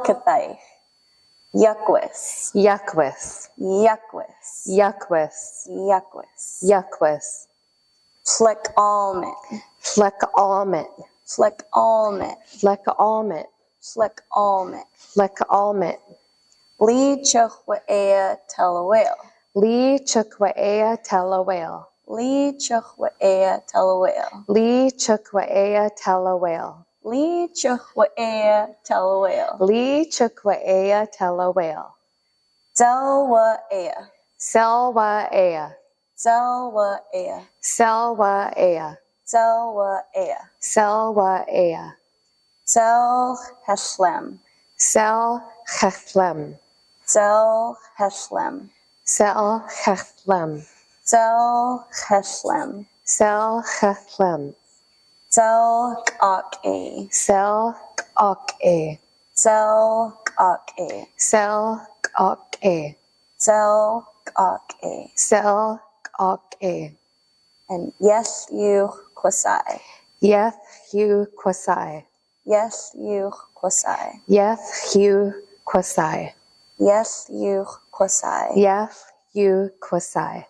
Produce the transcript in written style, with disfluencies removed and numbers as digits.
Xwetelqethox. Yék'w'es. yék'w'es, Yék'w'es. yék'w'es, Yék'w'es. yék'w'es, Xwetelqethox. Halqemeylem, Xwetelqethox. lheq'elómet, Xwetelqethox. lheq'elómet, Xwetelqethox. teló, teló, Tsel. Xwetelqethlem, Xwetelqethlem. Xwetelqethlem, Xwetelqethlem. Xwetelqethlem, Xwetelqethox. Xwetelqethox, Xwetelqethox. Xwetelqethox, Xwetelqethox. Xwetelqethox, And yexw'. yexw', Yexw'. yexw', Yexw'. yexw'.